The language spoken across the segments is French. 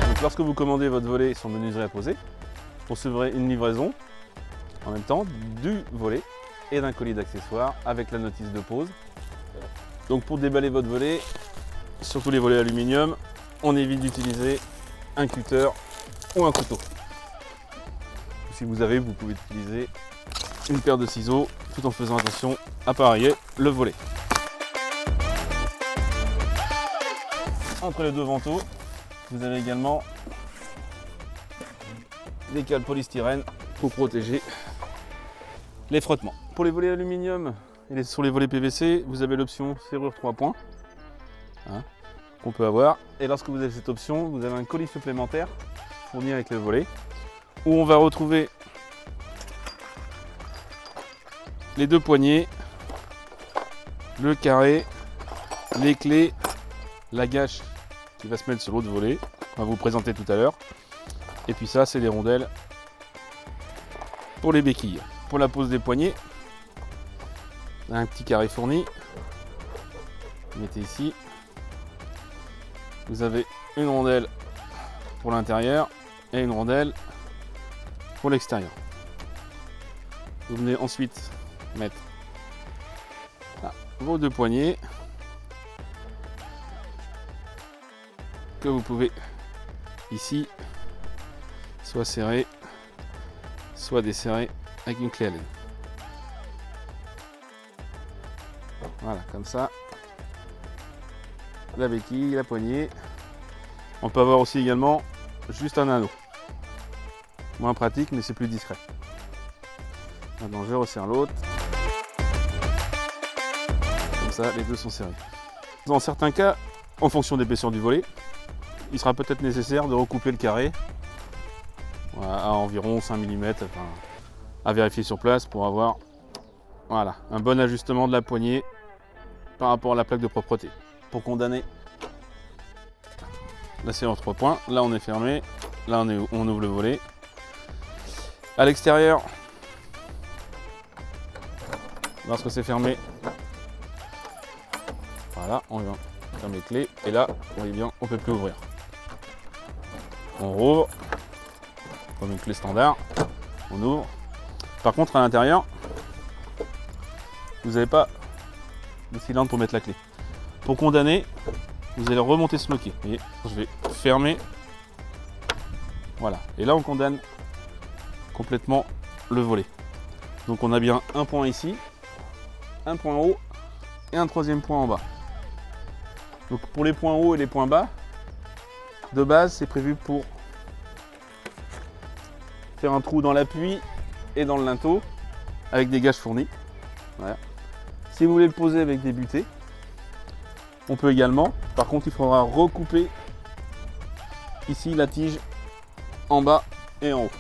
Donc, lorsque vous commandez votre volet sur menuiserie à poser, vous recevrez une livraison en même temps du volet et d'un colis d'accessoires avec la notice de pose. Donc pour déballer votre volet, surtout les volets aluminium, on évite d'utiliser un cutter ou un couteau. Si vous avez, vous pouvez utiliser une paire de ciseaux tout en faisant attention à pas rayer le volet. Entre les deux vantaux, vous avez également des cales polystyrène pour protéger les frottements. Pour les volets aluminium et sur les volets PVC, vous avez l'option serrure 3 points qu'on peut avoir. Et lorsque vous avez cette option, vous avez un colis supplémentaire fourni avec le volet où on va retrouver les deux poignées, le carré, les clés, la gâche qui va se mettre sur l'autre volet, qu'on va vous présenter tout à l'heure. Et puis ça, c'est les rondelles pour les béquilles. Pour la pose des poignées, un petit carré fourni. Vous mettez ici. Vous avez une rondelle pour l'intérieur et une rondelle pour l'extérieur. Vous venez ensuite mettre là, vos deux poignées que vous pouvez ici soit serrer, soit desserrer avec une clé à laine. Voilà, comme ça. La béquille, la poignée. On peut avoir aussi également juste un anneau. Moins pratique, mais c'est plus discret. Maintenant, je resserre l'autre. Comme ça, les deux sont serrés. Dans certains cas, en fonction de l'épaisseur du volet, il sera peut-être nécessaire de recouper le carré à environ 5 mm, enfin, à vérifier sur place pour avoir un bon ajustement de la poignée par rapport à la plaque de propreté. Pour condamner la serrure 3 points, là on est fermé, là on ouvre le volet. À l'extérieur, lorsque c'est fermé, voilà, on ferme les clés et là, vous voyez bien, on ne peut plus ouvrir. On rouvre, comme une clé standard, on ouvre. Par contre, à l'intérieur, vous n'avez pas de cylindre pour mettre la clé. Pour condamner, vous allez remonter ce loquet. Vous voyez, je vais fermer. Voilà. Et là, on condamne complètement le volet. Donc, on a bien un point ici, un point haut et un troisième point en bas. Donc, pour les points hauts et les points bas, de base, c'est prévu pour faire un trou dans l'appui et dans le linteau avec des gâches fournies. Voilà. Si vous voulez le poser avec des butées, on peut également. Par contre, il faudra recouper ici la tige en bas et en haut.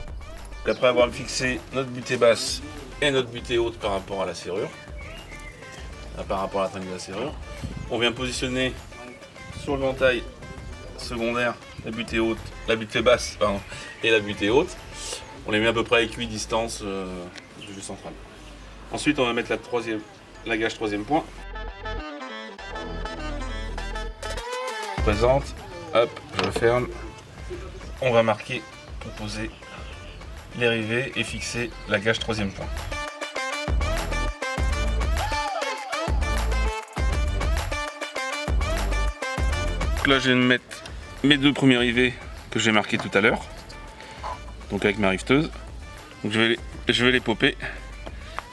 Après avoir fixé notre butée basse et notre butée haute par rapport à la serrure, par rapport à la tringle de la serrure, on vient positionner sur le ventail secondaire la butée haute, la butée basse et la butée haute. On les met à peu près à équidistance du jeu central. Ensuite, on va mettre la gâche troisième point. Je présente, hop, je ferme. On va marquer pour poser les rivets et fixer la gâche troisième point. Donc là, je vais mettre mes deux premiers rivets que j'ai marqués tout à l'heure. Donc avec ma rifteuse. Donc je vais les popper.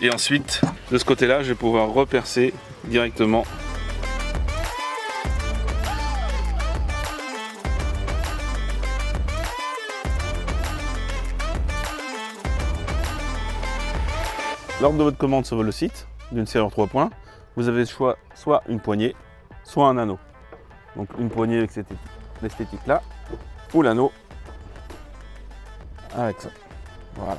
Et ensuite, de ce côté-là, je vais pouvoir repercer directement. Lors de votre commande sur le site d'une serrure 3 points, vous avez le choix soit une poignée, soit un anneau. Donc une poignée avec cette esthétique là, ou l'anneau avec ça. Voilà.